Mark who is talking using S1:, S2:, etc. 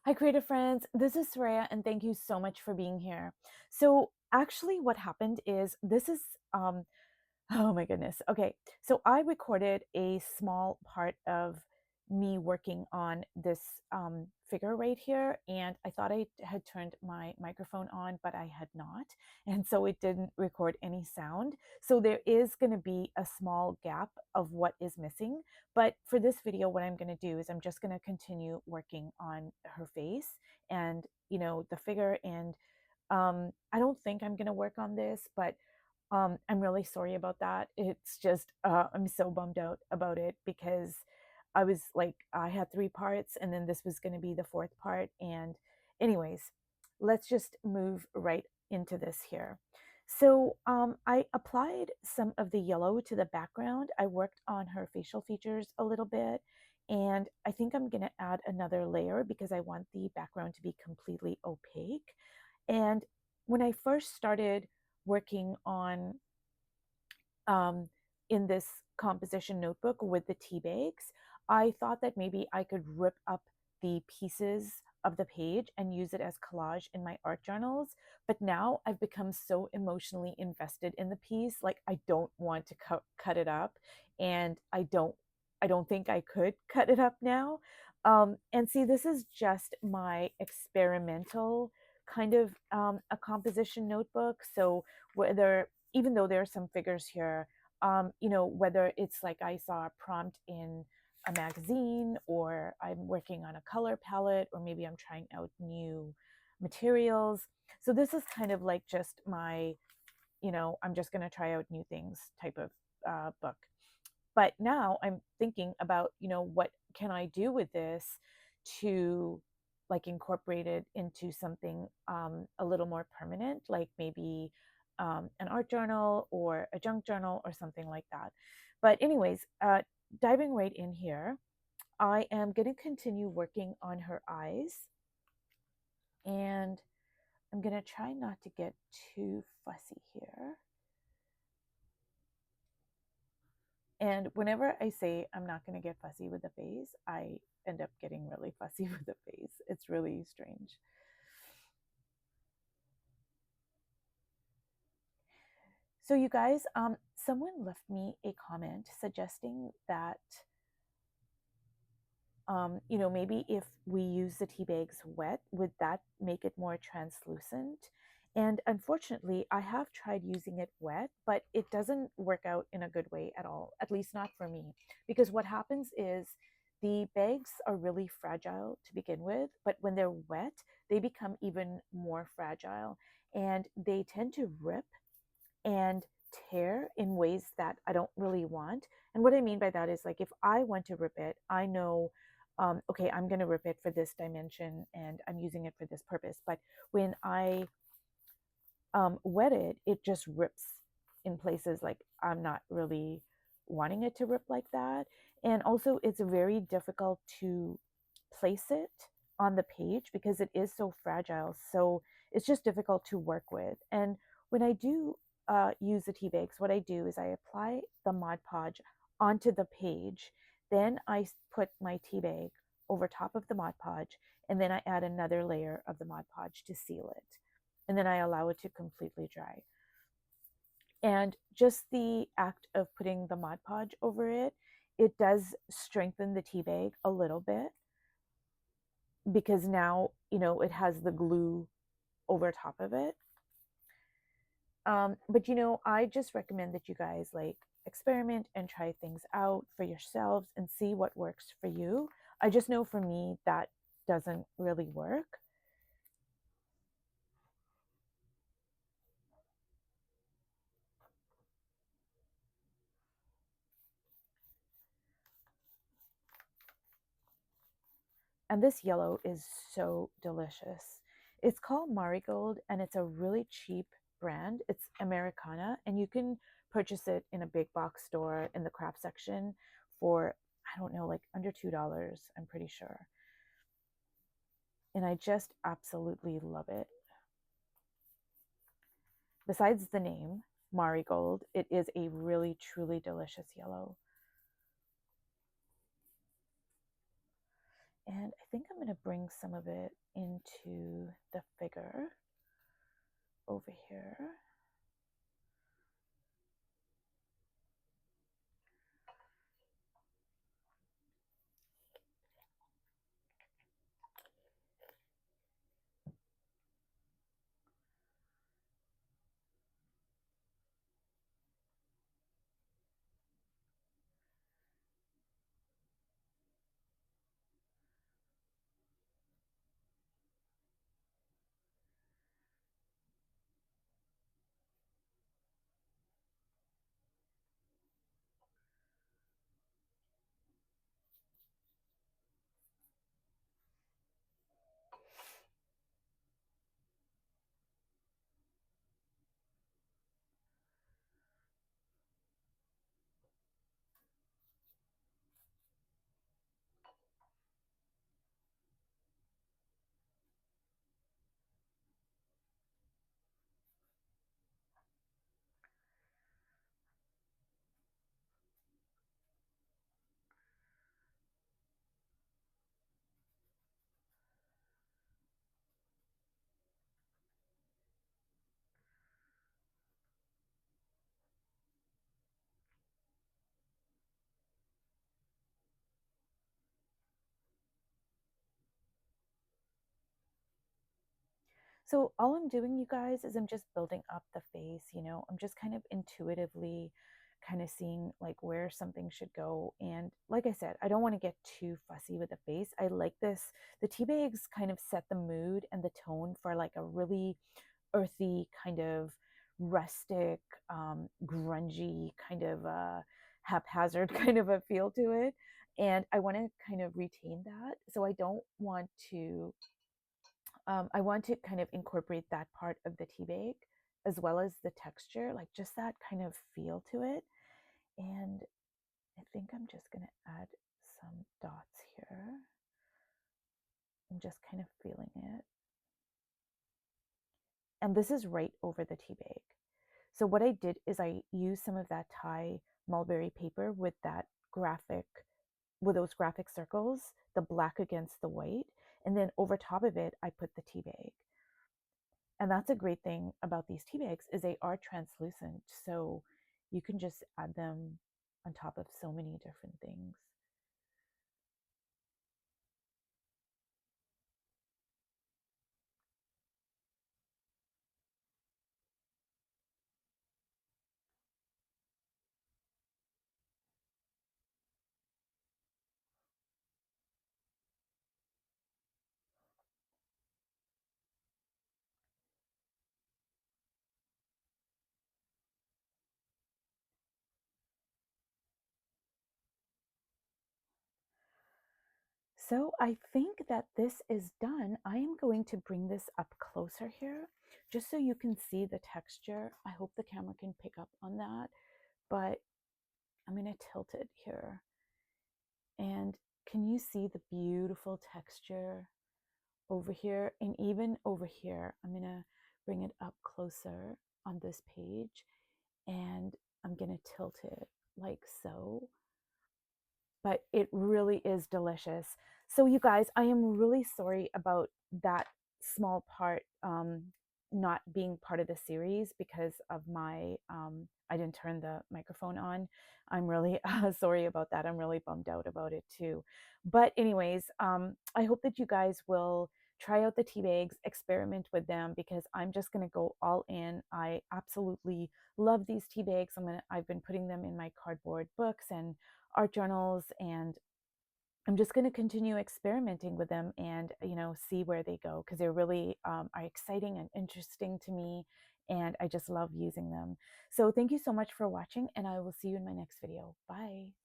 S1: Hi, creative friends. This is Soraya, and thank you so much for being here. So, actually, what happened is this is, oh my goodness. Okay, so I recorded a small part of me working on this figure right here, and I thought I had turned my microphone on, but I had not, and so it didn't record any sound. So there is going to be a small gap of what is missing. But for this video, what I'm going to do is I'm just going to continue working on her face and the figure. And I don't think I'm going to work on this, but I'm really sorry about that. It's just I'm so bummed out about it because I was like, I had three parts and then this was going to be the fourth part. And anyways, let's just move right into this here. So I applied some of the yellow to the background. I worked on her facial features a little bit, and I think I'm going to add another layer because I want the background to be completely opaque. And when I first started working on um, in this composition notebook with the tea bags, I thought that maybe I could rip up the pieces of the page and use it as collage in my art journals. But now I've become so emotionally invested in the piece, like I don't want to cut it up, and I don't think I could cut it up now. And see, this is just my experimental kind of a composition notebook. So whether even though there are some figures here, whether it's like I saw a prompt in a magazine, or I'm working on a color palette, or maybe I'm trying out new materials. So this is kind of like just my, I'm just going to try out new things type of book. But now I'm thinking about, what can I do with this to like incorporate it into something a little more permanent, like maybe an art journal or a junk journal or something like that. But anyways, diving right in here, I am going to continue working on her eyes, and I'm going to try not to get too fussy here. And whenever I say I'm not going to get fussy with the face, I end up getting really fussy with the face. It's really strange. So you guys, someone left me a comment suggesting that, maybe if we use the tea bags wet, would that make it more translucent? And unfortunately, I have tried using it wet, but it doesn't work out in a good way at all, at least not for me. Because what happens is the bags are really fragile to begin with, but when they're wet, they become even more fragile, and they tend to rip and tear in ways that I don't really want. And what I mean by that is, like, if I want to rip it, I know, okay, I'm going to rip it for this dimension and I'm using it for this purpose. But when I wet it, it just rips in places like I'm not really wanting it to rip like that. And also, it's very difficult to place it on the page because it is so fragile. So it's just difficult to work with. And when I do use the tea bags, what I do is I apply the Mod Podge onto the page. Then I put my tea bag over top of the Mod Podge, and then I add another layer of the Mod Podge to seal it. And then I allow it to completely dry. And just the act of putting the Mod Podge over it, it does strengthen the tea bag a little bit, because now, it has the glue over top of it. But I just recommend that you guys like experiment and try things out for yourselves and see what works for you. I just know for me that doesn't really work. And this yellow is so delicious. It's called Marigold, and it's a really cheap brand. It's Americana, and you can purchase it in a big box store in the craft section for, I don't know, like under $2, I'm pretty sure. And I just absolutely love it. Besides the name, Marigold, it is a really, truly delicious yellow. And I think I'm going to bring some of it into the figure over here. So all I'm doing, you guys, is I'm just building up the face, I'm just kind of intuitively kind of seeing like where something should go. And like I said, I don't want to get too fussy with the face. I like this. The tea bags kind of set the mood and the tone for like a really earthy kind of rustic, grungy kind of haphazard kind of a feel to it. And I want to kind of retain that. So I want to kind of incorporate that part of the tea bag as well as the texture, like just that kind of feel to it. And I think I'm just going to add some dots here. I'm just kind of feeling it. And this is right over the tea bag. So what I did is I used some of that Thai mulberry paper with those graphic circles, the black against the white. And then over top of it, I put the tea bag. And that's a great thing about these tea bags is they are translucent. So you can just add them on top of so many different things. So I think that this is done. I am going to bring this up closer here just so you can see the texture. I hope the camera can pick up on that, but I'm going to tilt it here. And can you see the beautiful texture over here? And even over here, I'm going to bring it up closer on this page and I'm going to tilt it like so. But it really is delicious. So you guys, I am really sorry about that small part not being part of the series because of I didn't turn the microphone on. I'm really sorry about that. I'm really bummed out about it too. But anyways, I hope that you guys will try out the tea bags, experiment with them because I'm just going to go all in. I absolutely love these tea bags. I've been putting them in my cardboard books and art journals, and I'm just going to continue experimenting with them and see where they go because they really are exciting and interesting to me, and I just love using them. So thank you so much for watching, and I will see you in my next video. Bye.